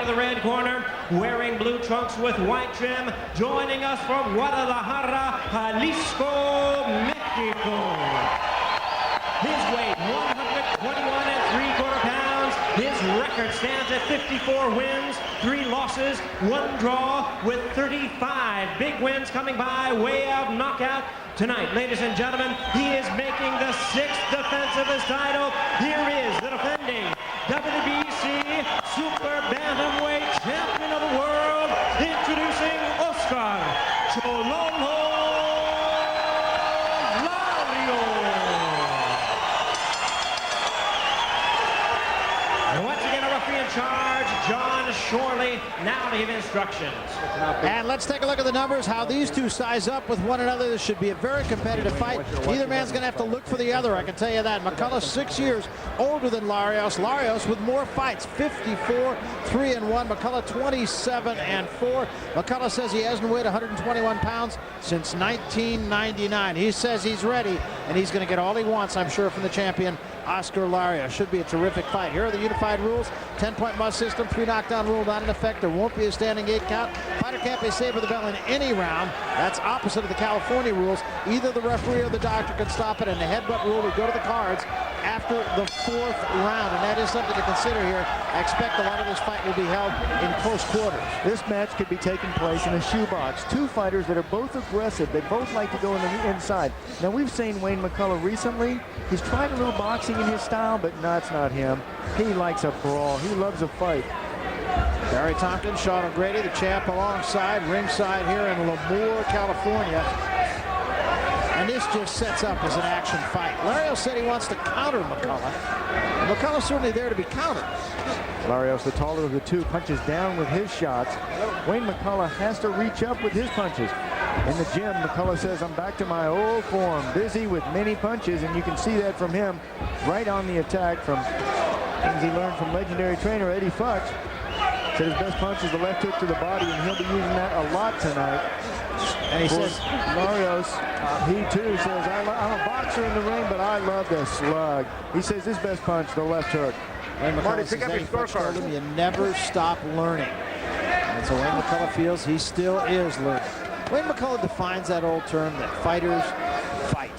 the red corner, wearing blue trunks with white trim, joining us from Guadalajara, Jalisco, Mexico. His weight, 121 3/4 pounds. His record stands at 54 wins, 3 losses, 1 draw, with 35 big wins coming by way of knockout. Tonight, ladies and gentlemen, he is making the 6th defense of his title. Here is the defending WBC Super Bantamweight Champion of the World, introducing Oscar Chololo Lario. And once again, a referee in charge, John Shorley, now to give instructions. And let's take a look at the numbers, how these two size up with one another. This should be a very competitive fight. Neither man's going to have to look for the other, I can tell you that. McCullough 6 years older than Larios. Larios with more fights, 54, 3-1. McCullough 27-4. McCullough says he hasn't weighed 121 pounds since 1999. He says he's ready, and he's going to get all he wants, I'm sure, from the champion, Oscar Larios. Should be a terrific fight. Here are the unified rules. 10-point must system, 3 knockdown rule not in effect. There won't be a standing 8 count. Fighter can't be saved with the bell in any round. That's opposite of the California rules. Either the referee or the doctor can stop it, and the headbutt rule would go to the cards after the 4th round, and that is something to consider here. I expect a lot of this fight will be held in close quarters. This match could be taking place in a shoebox. 2 fighters that are both aggressive. They both like to go in the inside. Now, we've seen Wayne McCullough recently. He's tried a little boxing in his style, but no, it's not him. He likes a brawl. He loves a fight. Barry Tompkins, Sean O'Grady, the champ alongside, ringside here in Lemoore, California. And this just sets up as an action fight. Larios said he wants to counter McCullough. McCullough's certainly there to be countered. Larios, the taller of the two, punches down with his shots. Wayne McCullough has to reach up with his punches. In the gym, McCullough says, I'm back to my old form, busy with many punches, and you can see that from him right on the attack from things he learned from legendary trainer Eddie Futch. Said his best punch is the left hook to the body, and he'll be using that a lot tonight. And he says, Larios, he too says, I'm a boxer in the ring, but I love the slug. He says his best punch, the left hook. Wayne McCullough says Eddie Futch told him, you never stop learning. And so Wayne McCullough feels he still is learning. Wayne McCullough defines that old term that fighters fight.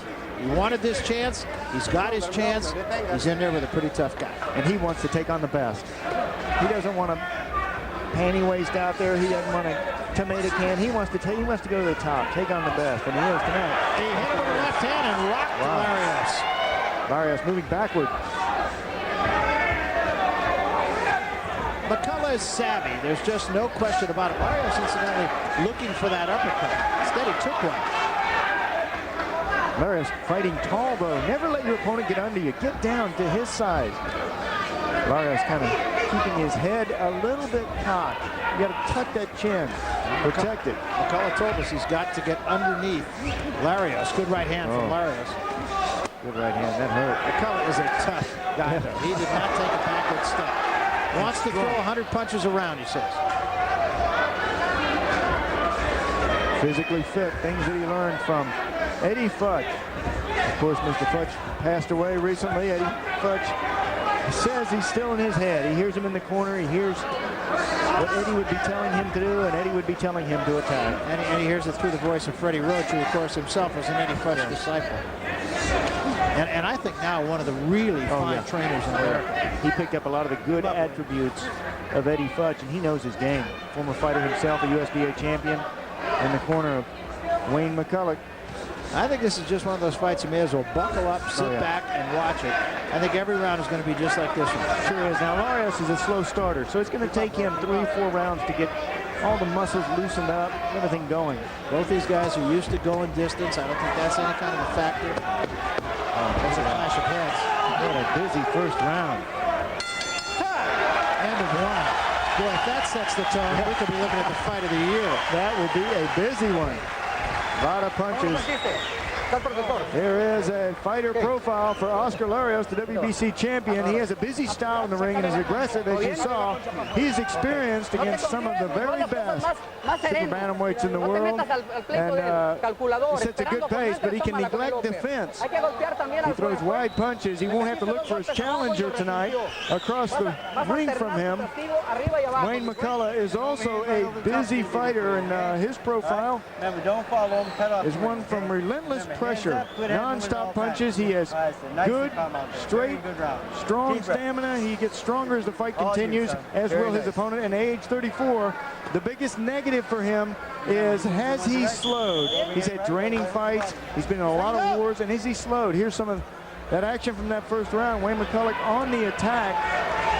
He wanted this chance. He's got his chance. He's in there with a pretty tough guy. And he wants to take on the best. He doesn't want to panty waist out there. He doesn't want a tomato can. He wants to go to the top, take on the best, and he is tonight. He hit him with the left hand and rocked Larios. Larios moving backward. McCullough is savvy. There's just no question about it. Larios, incidentally, looking for that uppercut. Instead, he took one. Larios fighting tall, though. Never let your opponent get under you. Get down to his size. Larios kind of keeping his head a little bit cocked. You got to tuck that chin. Protect it. McCullough told us he's got to get underneath Larios. Good right hand from Larios. Good right hand. That hurt. McCullough is a tough guy, though. He did not take a backward step. Wants to throw 100 punches around, he says. Physically fit, things that he learned from Eddie Futch. Of course, Mr. Futch passed away recently. Eddie Futch says he's still in his head. He hears him in the corner. He hears what Eddie would be telling him to do, and Eddie would be telling him to attack. And he hears it through the voice of Freddie Roach, who, of course, himself was an Eddie Futch disciple. And I think now one of the really fine trainers in America. He picked up a lot of the good attributes of Eddie Futch, and he knows his game. Former fighter himself, a USDA champion, in the corner of Wayne McCullough. I think this is just one of those fights you may as well buckle up, sit back, and watch it. I think every round is going to be just like this one. Sure is. Now, Larios is a slow starter, so it's going to take him 3-4 rounds to get all the muscles loosened up, everything going. Both these guys are used to going distance. I don't think that's any kind of a factor. There's a clash of heads. What a busy first round. End of one. Boy, if that sets the tone, we could be looking at the fight of the year. That will be a busy one. A lot of punches. Here is a fighter profile for Oscar Larios, the WBC champion. He has a busy style in the ring and is aggressive, as you saw. He's experienced against some of the very best super bantamweights in the world. And he sets a good pace, but he can neglect defense. He throws wide punches. He won't have to look for his challenger tonight across the ring from him. Wayne McCullough is also a busy fighter, and his profile is one from relentless pressure, non-stop punches. He has good, straight, strong stamina. He gets stronger as the fight continues, as will his opponent. And age 34, the biggest negative for him is, has he slowed? He's had draining fights. He's been in a lot of wars, and is he slowed? Here's some of that action from that first round. Wayne McCullough on the attack,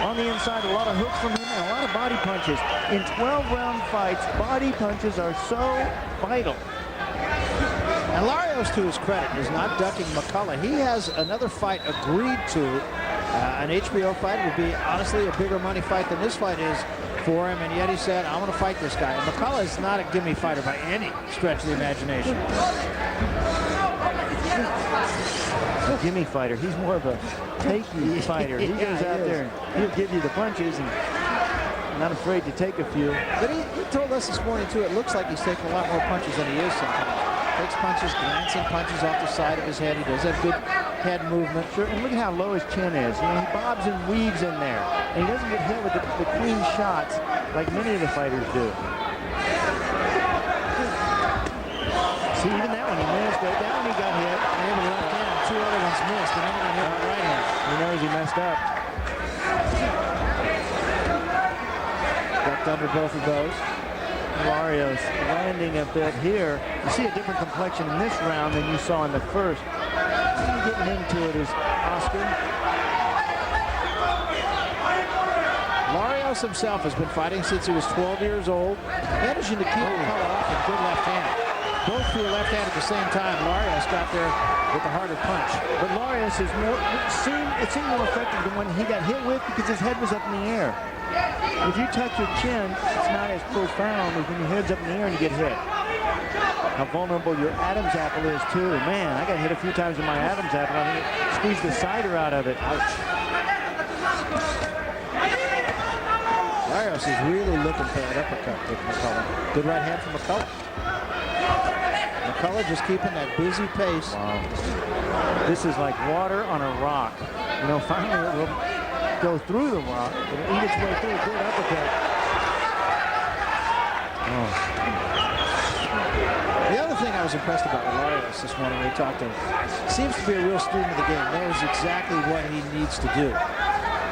on the inside, a lot of hooks from him and a lot of body punches. In 12-round fights, body punches are so vital. And Larios, to his credit, is not ducking McCullough. He has another fight agreed to, an HBO fight. It would be, honestly, a bigger money fight than this fight is for him, and yet he said, I want to fight this guy. And McCullough is not a gimme fighter by any stretch of the imagination. A gimme fighter. He's more of a takey fighter. He goes out there and he'll give you the punches and not afraid to take a few. But he told us this morning, too, it looks like he's taking a lot more punches than he is sometimes. Takes punches, glancing punches off the side of his head. He does have good head movement. Sure, and look at how low his chin is. You know, he bobs and weaves in there. And he doesn't get hit with the clean shots like many of the fighters do. See, even that one, he missed. Right down, he got hit. And with left hand, two other ones missed. And then he got hit with right hand. He knows he messed up. Ducked under both of those. Larios landing a bit here. You see a different complexion in this round than you saw in the first. Getting into it is Oscar. Larios himself has been fighting since he was 12 years old, managing to keep McCullough off with good left hand. Both threw a left hand at the same time. Larios got there with the harder punch. But Larios is it seemed more effective than when he got hit with, because his head was up in the air. If you touch your chin, it's not as profound as when your head's up in the air and you get hit. How vulnerable your Adam's apple is, too. Man, I got hit a few times with my Adam's apple. I think it squeezed the cider out of it. Ouch. Larios is really looking for that uppercut with McCullough. Good right hand from McCullough. McCullough just keeping that busy pace. Wow. This is like water on a rock. You know, finally it will go through the rock. It'll eat its way through. Good uppercut. Oh. The other thing I was impressed about with Larios this morning when we talked to him, seems to be a real student of the game, knows exactly what he needs to do.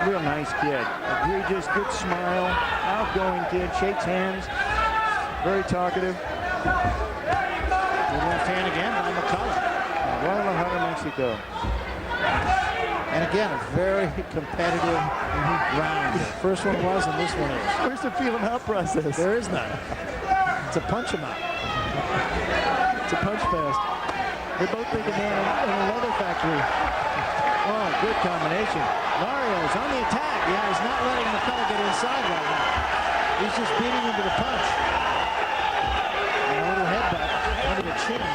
Real nice kid. Egregious, good smile, outgoing kid, shakes hands, very talkative. Good left hand again by McCullough. Guadalajara, Mexico. And again, a very competitive round. The first one was, and this one is. Where's the feel him out process? There is none. It's a punch him out. It's a punch fest. They both think of man in a leather factory. Oh, good combination. Larios on the attack. Yeah, he's not letting McCullough get inside right now. He's just beating him to the punch. And a little headbutt under the chin.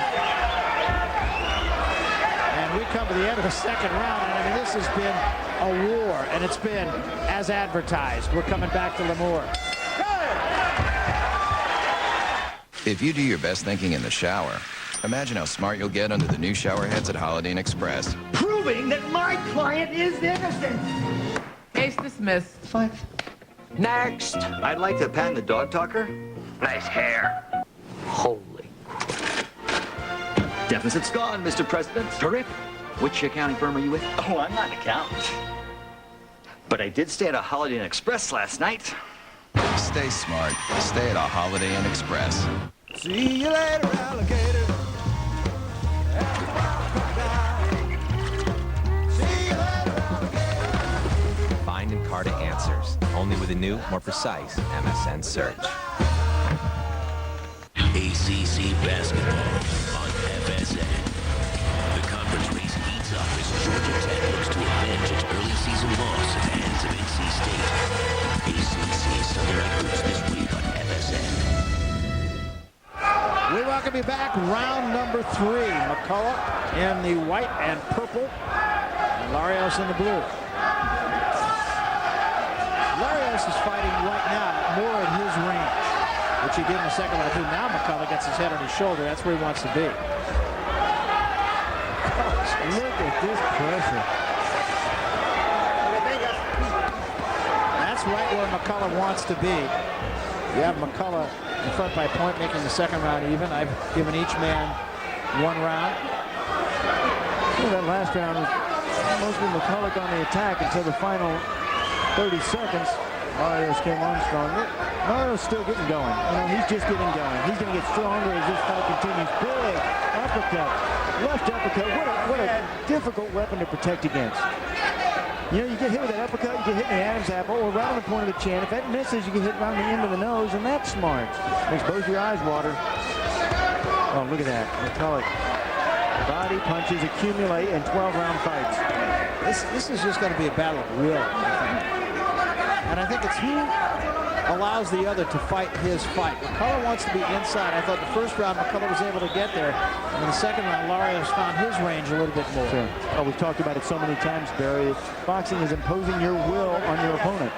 And we come to the end of the second round. And I mean, this has been a war. And it's been as advertised. We're coming back to Lemoore. If you do your best thinking in the shower, imagine how smart you'll get under the new shower heads at Holiday Inn Express. Proving that my client is innocent. Case dismissed. Fine. Next. I'd like to patent the dog talker. Nice hair. Holy crap. Deficit's gone, Mr. President. Terrific. Which accounting firm are you with? Oh, I'm not an accountant. But I did stay at a Holiday Inn Express last night. Stay smart. Stay at a Holiday Inn Express. See you later, alligator. Find Encarta answers, only with a new, more precise MSN search. ACC basketball on FSN. The conference race heats up as Georgia Tech looks to avenge its early season loss at the hands of NC State. ACC Sunday Night Hoops this week on FSN. We welcome you back. Round number 3. McCullough in the white and purple, and Larios in the blue. Larios is fighting right now more at his range, which he did in the second round too. Now McCullough gets his head on his shoulder. That's where he wants to be. Look at this pressure. That's right where McCullough wants to be. You have McCullough in front by a point, making the second round even. I've given each man 1 round. Well, that last round was mostly McCullough on the attack until the final 30 seconds. Larios came on stronger. Larios still getting going. You know, he's just getting going. He's going to get stronger as this fight continues. Big uppercut. Left uppercut. What a difficult weapon to protect against. You know, you get hit with that uppercut, you get hit in the Adam's apple or right on the point of the chin. If that misses, you get hit around the end of the nose, and that's smart. Makes both your eyes water. Oh, look at that. McCullough. Body punches accumulate in 12-round fights. This is just going to be a battle of will, I think. And I think it's who allows the other to fight his fight. McCullough wants to be inside. I thought the first round McCullough was able to get there. And in the second round, Larios found his range a little bit more. Sure. Oh, we've talked about it so many times, Barry. Boxing is imposing your will on your opponent.